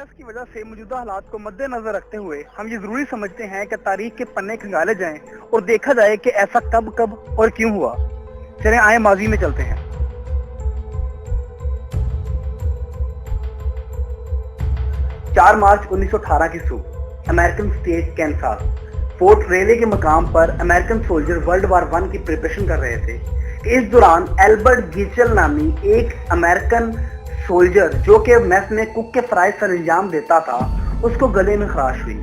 Virus की वजह से मौजूदा हालात को मद्देनजर रखते हुए हम ये जरूरी समझते हैं कि तारीख के पन्ने खंगाले जाएं और देखा जाए कि ऐसा कब कब और क्यों हुआ। चलें आए माजी में चलते हैं। 4 मार्च 1918 की सुबह अमेरिकन स्टेट कैंसास फोर्ट रेले के मकाम पर अमेरिकन सोल्जर वर्ल्ड वार 1 की प्रिपरेशन कर रहे थे कि इस दौरान एल्बर्ट गिचल नामी एक अमेरिकन सोल्जर जो कि मेस में कुक के फराइज सर अंजाम देता था, उसको गले में खराश हुई।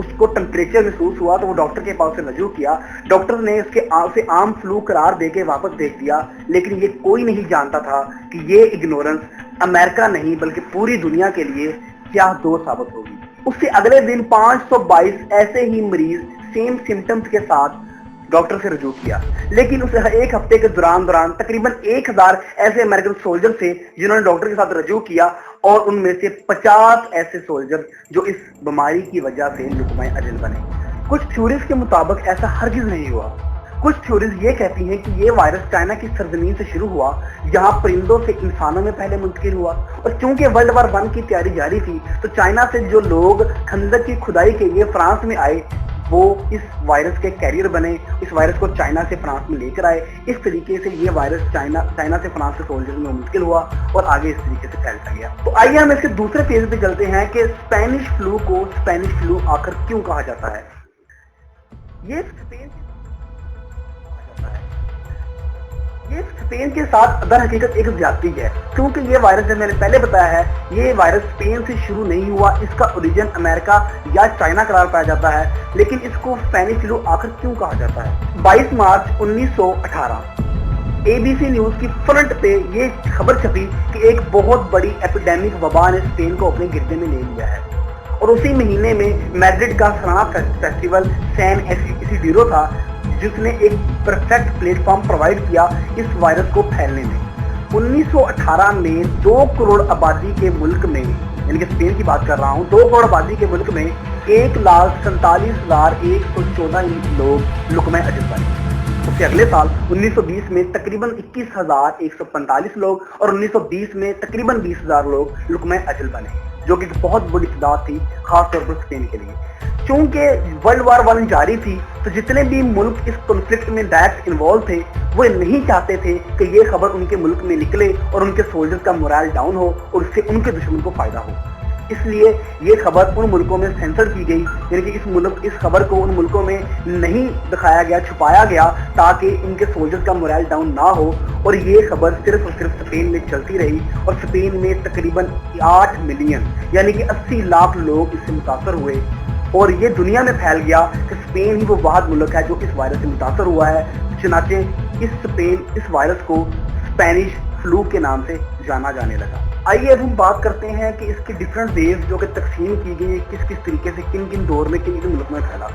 उसको टेम्परेचर महसूस हुआ तो वो डॉक्टर के पास से रजू किया। डॉक्टर ने उसे आम फ्लू करार देके वापस भेज दिया, लेकिन ये कोई नहीं जानता था कि ये इग्नोरेंस अमेरिका नहीं बल्कि पूरी दुनिया के लिए क्या दोष साबित होगी। उससे अगले दिन 522 ऐसे ही मरीज सेम सिम्टम्स के साथ डॉक्टर से रजू किया, लेकिन उसे एक हफ्ते के दौरान तकरीबन 1000 ऐसे अमेरिकन सोल्जर थे जिन्होंने डॉक्टर के साथ रजू किया, और उनमें से 50 ऐसे सोल्जर जो इस बीमारी की वजह से लुकमाए अजल बने। कुछ थ्योरीज के मुताबिक ऐसा हरगिज नहीं हुआ। कुछ थ्योरीज ये कहती हैं कि ये वायरस चाइना की सरजमीन से शुरू हुआ, जहां परिंदों से इंसानों में पहले मुंतकिल हुआ, और चूंकि वर्ल्ड वार 1 की तैयारी जारी थी तो चाइना से जो लोग खंदक की खुदाई के लिए फ्रांस में आए वो इस वायरस के कैरियर बने, इस वायरस को चाइना से फ्रांस में लेकर आए। इस तरीके से ये वायरस चाइना से फ्रांस के सोल्जर्स में मुश्किल हुआ और आगे इस तरीके से फैलता गया। तो आइए हम इसके दूसरे फेज पे चलते हैं कि स्पेनिश फ्लू को स्पेनिश फ्लू आखिर क्यों कहा जाता है। ये स्पेन के साथ दर हकीकत एक ज्यादती है, क्योंकि ये वायरस जो मैंने पहले बताया है ये वायरस स्पेन से शुरू नहीं हुआ। इसका ओरिजिन अमेरिका या चाइना करार पाया जाता है, लेकिन इसको स्पेनिश फ्लू आखिर क्यों कहा जाता है। 22 मार्च 1918 ABC न्यूज की फ्रंट पे ये खबर छपी कि एक बहुत बड़ी एपिडेमिक वबा ने स्पेन को अपने गिरदे में ले लिया है, और उसी महीने में मैड्रिड का सराना फेस्टिवल सैन इसिडिरो था जिसने एक परफेक्ट प्लेटफॉर्म प्रोवाइड किया इस वायरस को फैलने में। 1918 में 2 करोड़ आबादी के मुल्क में, यानी कि स्पेन की बात कर रहा हूँ, 2 करोड़ आबादी के मुल्क में 1,47,114 लोग लुकमे अजल बने। उसके अगले साल 1920 में तकरीबन 21,145 लोग और 1920 में तकरीबन 20,000 लोग लुकमे अजल बने, जो कि बहुत बड़ी तादाद थी खासतौर पर स्पेन के लिए। चूंकि वर्ल्ड वार 1 जारी थी तो जितने भी मुल्क इस कॉन्फ्लिक्ट में डायरेक्ट इन्वॉल्व थे वो नहीं चाहते थे कि ये खबर उनके मुल्क में निकले और उनके सोल्जर्स का मोरल डाउन हो और उससे उनके दुश्मन को फायदा हो। इसलिए ये खबर उन मुल्कों में सेंसर की गई, यानी कि इस खबर को उन मुल्कों में नहीं दिखाया गया, छुपाया गया, ताकि इनके सोल्जर्स का मोरल डाउन ना हो। और ये खबर सिर्फ और सिर्फ स्पेन में चलती रही, और स्पेन में तकरीबन 8 मिलियन यानी कि 80 लाख लोग इससे मुतासर हुए, और ये दुनिया में फैल गया कि स्पेन ही वो वाहिद मुल्क है जो इस वायरस से मुतासर हुआ है। चुनाचे इस वायरस को स्पेनिश फ्लू के नाम से जाना जाने लगा। आइए अब हम बात करते हैं कि इसकी डिफरेंट वेव जो कि तकसीम की गई किस किस तरीके से किन किन दौर में किन किन मुल्क में फैला।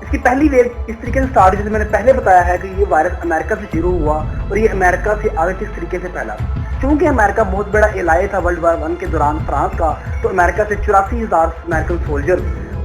इसकी पहली वेव इस तरीके से स्टार्ट, जैसे मैंने पहले बताया है कि ये वायरस अमेरिका से शुरू हुआ और ये अमेरिका से आगे किस तरीके से फैला। चूंकि अमेरिका बहुत बड़ा एलाय था वर्ल्ड वार 1 के दौरान फ्रांस का, तो अमेरिका से 84,000 अमेरिकन सोल्जर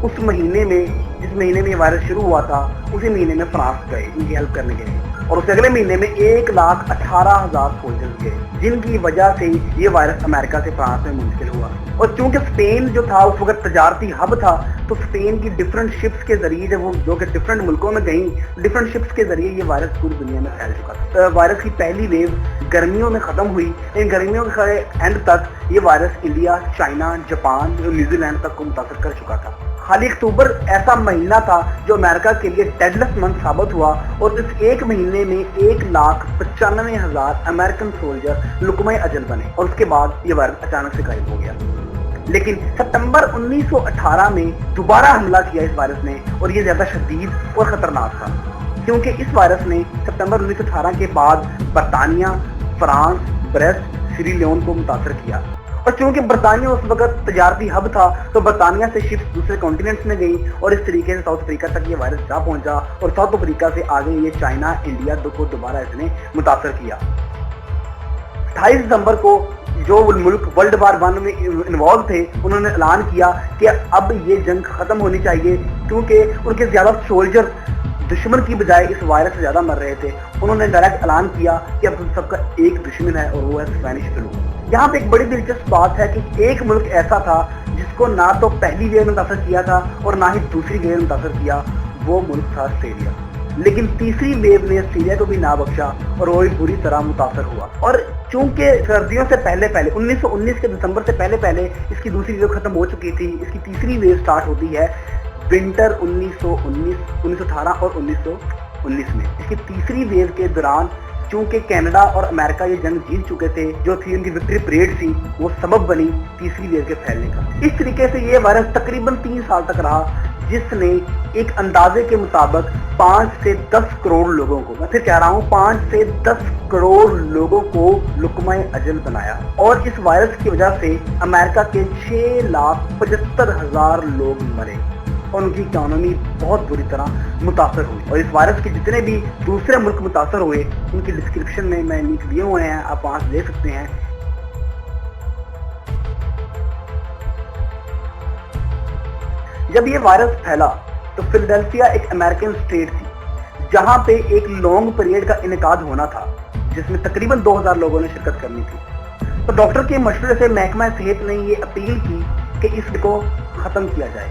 उस महीने में, जिस महीने में ये वायरस शुरू हुआ था, उसी महीने में फ्रांस गए इनकी हेल्प करने के लिए, और उससे अगले महीने में 1,18,000 सोल्जर्स गए, जिनकी वजह से ये वायरस अमेरिका से फ्रांस में मुंतकिल हुआ। और चूंकि स्पेन जो था उस वक्त तजारती हब था, तो स्पेन की डिफरेंट शिप्स के जरिए जब वो जो कि डिफरेंट मुल्कों में गई, डिफरेंट शिप्स के जरिए ये वायरस पूरी दुनिया में फैल चुका था। वायरस की पहली वेव गर्मियों में खत्म हुई, लेकिन गर्मियों के एंड तक ये वायरस इंडिया, चाइना, जापान और न्यूजीलैंड तक को मुतासर कर चुका था। खाली अक्टूबर ऐसा महीना था जो अमेरिका के लिए डेडलेस मंथ साबित हुआ, और इस एक महीने में 1,95,000 अमेरिकन सोल्जर लुकमे अजल बने, और उसके बाद ये वायरस अचानक से गायब हो गया। लेकिन सितंबर 1918 में दोबारा हमला किया इस वायरस ने, और ये ज्यादा शदीद और खतरनाक था, क्योंकि इस वायरस ने सितंबर 1918 के बाद बरतानिया, फ्रांस, ब्रेस्ट, सीरीलियोन को मुतासर किया। और चूंकि बरतानिया उस वक्त तजारती हब था, तो बरतानिया से शिप्स दूसरे कॉन्टिनेंट्स में गई, और इस तरीके से साउथ अफ्रीका तक ये वायरस जा पहुंचा, और साउथ अफ्रीका से आगे ये चाइना, इंडिया को दोबारा इसने मुतासर किया। 28 दिसंबर को जो मुल्क वर्ल्ड वार 1 में इन्वॉल्व थे उन्होंने ऐलान किया कि अब ये जंग खत्म होनी चाहिए, क्योंकि उनके ज्यादा सोल्जर दुश्मन की बजाय इस वायरस से ज्यादा मर रहे थे, उन्होंने डायरेक्ट ऐलान किया कि अब हम सबका एक दुश्मन है और वो है स्पेनिश फ्लू। यहाँ पे एक बड़ी दिलचस्प बात है कि एक मुल्क ऐसा था जिसको ना तो पहली वेव में मुतासर किया था और ना ही दूसरी वेव में मुतासर किया, वो मुल्क था ऑस्ट्रेलिया। लेकिन तीसरी वेव ने ऑस्ट्रेलिया को भी ना बख्शा और वो भी बुरी तरह मुतासर हुआ। और चूंकि सर्दियों से पहले 1919 के दिसंबर से पहले इसकी दूसरी वेव खत्म हो चुकी थी, इसकी तीसरी वेव स्टार्ट होती है विंटर 1918 और 1919 में। इसकी तीसरी वेव के दौरान चूंकि कनाडा और अमेरिका ये जंग जीत चुके थे, जो थी उनकी विक्ट्री परेड थी, वो सबब बनी तीसरी वेव के फैलने का। इस तरीके से ये वायरस तकरीबन 3 साल तक रहा, जिसने एक अंदाजे के मुताबिक 5 से 10 करोड़ लोगों को, मैं फिर कह रहा हूँ 5 से 10 करोड़ लोगों को लुकमाए अजल बनाया। और इस वायरस की वजह से अमेरिका के 6,75,000 लोग मरे और उनकी इकोनॉमी बहुत बुरी तरह मुतासर हुई। और इस वायरस के जितने भी दूसरे मुल्क मुतासर हुए, उनकी डिस्क्रिप्शन में मैं लिंक दिए हुए हैं, आप वहां से देख सकते हैं। जब ये वायरस फैला तो फिलाडेल्फिया एक अमेरिकन स्टेट थी, जहां पे एक लॉन्ग पीरियड का इनेकाद होना था, जिसमें तकरीबन 2000 लोगों ने शिरकत करनी थी। तो डॉक्टर के मशवरे से महकमा सेहत ने ये अपील की कि इसको खत्म किया जाए।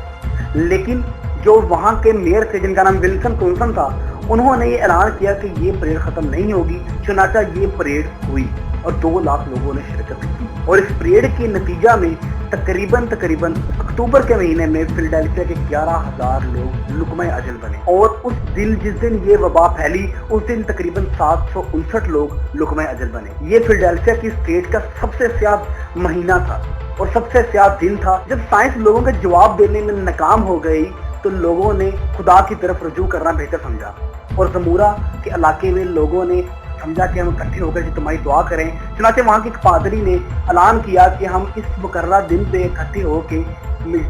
लेकिन जो वहां के मेयर थे, जिनका नाम विल्सन कॉन्सन था, उन्होंने ये ऐलान किया कि ये परेड खत्म नहीं होगी। चुनाचा ये परेड हुई और 2 लाख लोगों ने शिरकत की। और इस परेड के नतीजा में तकरीबन अक्टूबर के महीने में फिलाडेल्फिया के 11,000 लोग लुकमाए अजल बने। और उस दिन, जिस दिन ये वबा फैली, उस दिन तकरीबन 759 लोग लुकमाए अजल बने। ये फिलाडेल्फिया की स्टेट का सबसे स्याह महीना था और सबसे स्याह दिन था। जब साइंस लोगों के जवाब देने में नाकाम हो गई, तो लोगों ने खुदा की तरफ रुजू करना बेहतर समझा। और जमूरा के इलाके में लोगों ने समझा कि हम इकट्ठे होकर तुम्हारी दुआ करें। चुनाचे वहाँ के एक पादरी ने ऐलान किया कि हम इस मुकर्ररा दिन पे इकट्ठे होकर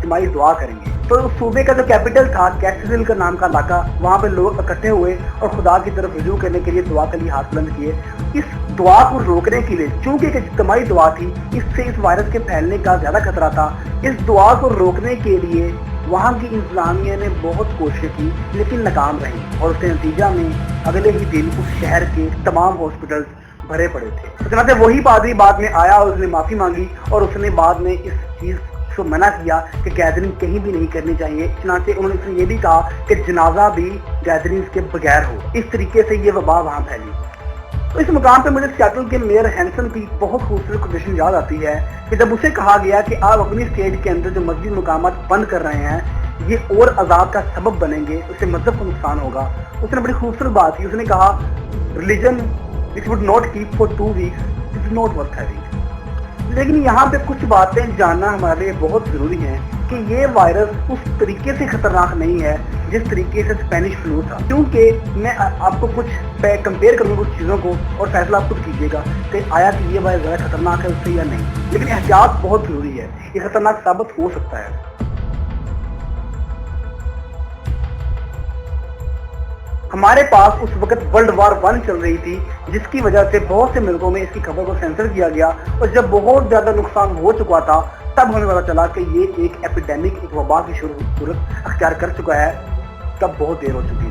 तुम्हारी दुआ करेंगे। तो सूबे का जो कैपिटल था, कैसिल का नाम का इलाका, वहाँ पे लोग इकट्ठे हुए और खुदा की तरफ रुजू करने के लिए दुआ के लिए हाथ बुलंद किए। इस दुआ को रोकने के लिए, चूंकि एक इज्तिमाई दुआ थी, इससे इस वायरस के फैलने का ज्यादा खतरा था। इस दुआ को रोकने के लिए वहाँ की इंतजामिया ने बहुत कोशिश की, लेकिन नाकाम रही। और उसके नतीजा में अगले ही दिन उस शहर के तमाम हॉस्पिटल भरे पड़े थे। चुनांचे वही पादरी बाद में आया और उसने माफी मांगी और उसने बाद में इस चीज को मना किया कि गैदरिंग कहीं भी नहीं करनी चाहिए। चुनांचे उन्होंने ये भी कहा कि जनाजा भी गैदरिंग के बगैर हो। इस तरीके से ये वबा वहाँ फैली। तो इस मुकाम पे मुझे सियाटल के मेयर हैंसन की बहुत खूबसूरत कोटेशन याद आती है कि जब उसे कहा गया कि आप अपनी स्टेट के अंदर जो मस्जिद मुकामात बंद कर रहे हैं, ये और अजाब का सबब बनेंगे, उससे मजहब को नुकसान होगा। उसने बड़ी खूबसूरत बात की। उसने कहा, religion which would not keep for 2 weeks is not worth having. लेकिन यहाँ पे कुछ बातें जानना हमारे लिए बहुत जरूरी है कि ये वायरस उस तरीके से खतरनाक नहीं है जिस तरीके से स्पेनिश फ्लू था। क्योंकि मैं आपको कुछ कंपेयर करूंगा कुछ चीज़ों को और फैसला आप खुद कीजिएगा कि आया कि ये वायरस ज़्यादा खतरनाक है उससे या नहीं। लेकिन एहतियात बहुत जरूरी है, ये खतरनाक साबित हो सकता है। हमारे पास उस वक्त वर्ल्ड वार 1 चल रही थी, जिसकी वजह से बहुत से मुल्कों में इसकी खबर को सेंसर किया गया। और जब बहुत ज्यादा नुकसान हो चुका था, तब हमें पता चला कि ये एक एपिडेमिक, एक वबा की सूरत अख्तियार कर चुका है। तब बहुत देर हो चुकी थी।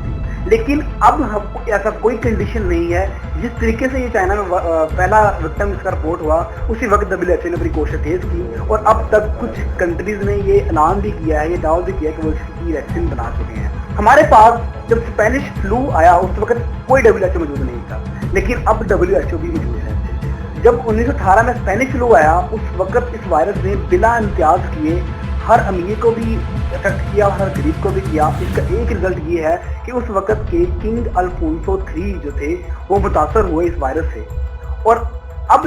लेकिन अब हमको ऐसा कोई कंडीशन नहीं है। जिस तरीके से ये चाइना में पहला विक्टिम इसका रिपोर्ट हुआ, उसी वक्त WHO ने अपनी कोशिश तेज की और अब तक कुछ कंट्रीज ने ये ऐलान भी किया है, ये दावा भी किया कि वो इसकी वैक्सीन बना चुके हैं। हमारे पास जब स्पेनिश फ्लू आया उस वक्त कोई WHO मौजूद नहीं था, लेकिन अब WHO भी मौजूद है। जब 1918 में स्पेनिश फ्लू आया, उस वक्त इस वायरस ने बिला इम्तियाज किए हर अमीर को भी इफेक्ट किया, हर गरीब को भी किया। इसका एक रिजल्ट ये है कि उस वक्त के किंग अल्फोंसो III जो थे, वो मुतासर हुए इस वायरस से। और अब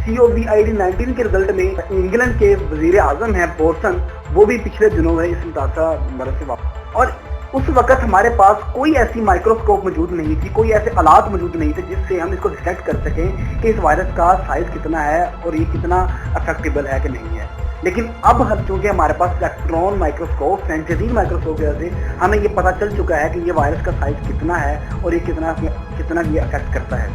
COVID-19 के रिजल्ट में इंग्लैंड के वजीर आजम है बोरसन, वो भी पिछले दिनों में इस मुतासरा मरज से वापस। और उस वक्त हमारे पास कोई ऐसी माइक्रोस्कोप मौजूद नहीं थी, कोई ऐसे आलात मौजूद नहीं थे जिससे हम इसको डिटेक्ट कर सकें कि इस वायरस का साइज कितना है और ये कितना अफेक्टेबल है कि नहीं है। लेकिन अब चूंकि हमारे पास इलेक्ट्रॉन माइक्रोस्कोप हैं, जदीद माइक्रोस्कोप की वजह से हमें ये पता चल चुका है कि ये वायरस का साइज कितना है और ये कितना ये अफेक्ट करता है।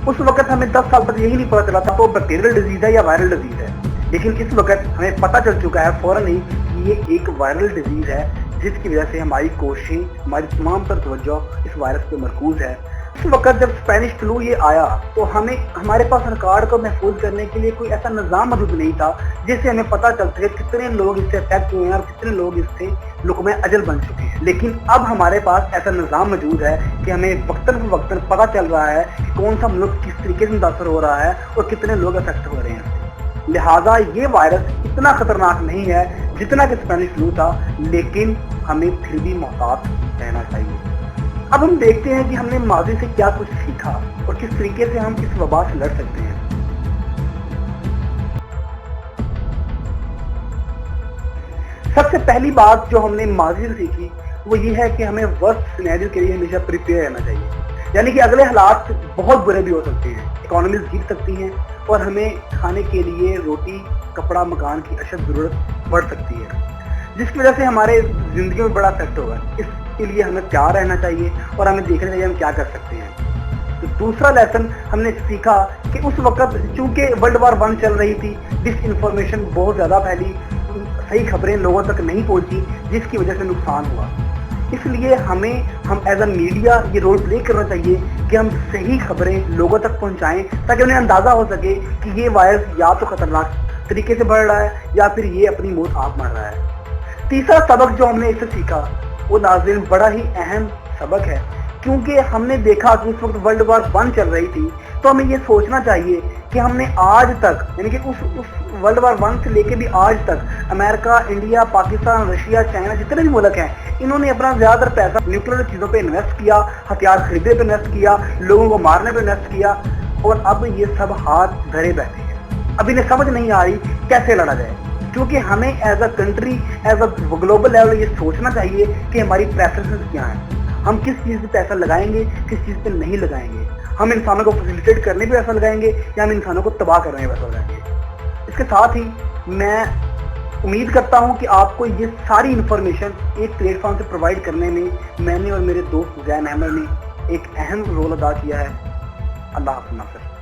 उस वक्त हमें 10 साल तक यही नहीं पता चला था तो बैक्टीरियल डिजीज है या वायरल डिजीज है। लेकिन इस वक्त हमें पता चल चुका है फौरन ही कि ये एक वायरल डिजीज है जिस की वजह से हमारी कोशिशें, हमारी तमाम तर तवज्जो इस वायरस पे मरकूज है। इस वक्त जब स्पेनिश फ्लू ये आया तो हमारे पास रिकॉर्ड को महफूज करने के लिए कोई ऐसा निज़ाम मौजूद नहीं था जिससे हमें पता चल सके कितने लोग इससे अफेक्ट हुए हैं और कितने लोग इससे लुक़्मे अजल बन चुके हैं। लेकिन अब हमारे पास ऐसा निज़ाम मौजूद है कि हमें वक्तन पता चल रहा है कि कौन सा मुल्क किस तरीके से मुतासर हो रहा है और कितने लोग अफेक्ट हो रहे हैं। लिहाजा ये वायरस इतना खतरनाक नहीं है जितना कि स्पेनिश फ्लू था, लेकिन हमें फिर भी मोहतात रहना चाहिए। अब हम देखते हैं कि हमने माजी से क्या कुछ सीखा और किस तरीके से हम इस वबा से लड़ सकते हैं। सबसे पहली बात जो हमने माजी से सीखी वो ये है कि हमें वर्स्ट सिनेरियो के लिए हमेशा प्रिपेयर रहना चाहिए। यानी कि अगले हालात बहुत बुरे भी हो सकते हैं, इकोनॉमीज गिर सकती हैं और हमें खाने के लिए रोटी, कपड़ा, मकान की अशद जरूरत पड़ सकती है, जिसकी वजह से हमारे जिंदगी में बड़ा इफेक्ट होगा। इसके लिए हमें तैयार रहना चाहिए और हमें देखना चाहिए हम क्या कर सकते हैं। तो दूसरा लेसन हमने सीखा कि उस वक्त चूंकि वर्ल्ड वार 1 चल रही थी, डिस इन्फॉर्मेशन बहुत ज़्यादा फैली, सही खबरें लोगों तक नहीं पहुंची, जिसकी वजह से नुकसान हुआ। इसलिए हम एज अ मीडिया ये रोल प्ले करना चाहिए कि हम सही खबरें लोगों तक पहुंचाएं ताकि उन्हें अंदाज़ा हो सके कि ये वायरस या तो खतरनाक तरीके से बढ़ रहा है या फिर ये अपनी मौत आप मर रहा है। तीसरा सबक जो हमने इससे सीखा वो नाज़रीन बड़ा ही अहम सबक है, क्योंकि हमने देखा कि उस वक्त वर्ल्ड वार 1 चल रही थी, तो हमें ये सोचना चाहिए कि हमने आज तक, यानी कि उस वर्ल्ड वार 1 से लेके भी आज तक America, India, Pakistan, Russia, China, जितने भी मुल्क हैं, इन्होंने अपना ज़्यादातर पैसा न्यूक्लियर चीज़ों पे इन्वेस्ट किया, हथियार खरीदने पे इन्वेस्ट किया, लोगों को मारने पे इन्वेस्ट किया, और अब ये सब हाथ धरे बैठे हैं। अब इन्हें समझ नहीं आ रही कैसे लड़ा जाए, क्योंकि हमें as a country, as a global level ये सोचना चाहिए कि हमारी प्रेफरेंसेस क्या हैं, हम किस चीज़ पे पैसा लगाएंगे, किस चीज़ पे नहीं लगाएंगे, हम इंसानों को फैसिलिटेट करने पे पैसा लगाएंगे या हम इंसानों को तबाह करने पे पैसा लगाएंगे। इसके साथ ही मैं उम्मीद करता हूं कि आपको ये सारी इन्फॉर्मेशन एक प्लेटफॉर्म से प्रोवाइड करने में मैंने और मेरे दोस्त जैन अहमद ने एक अहम रोल अदा किया है। अल्लाह हाफ़िज़।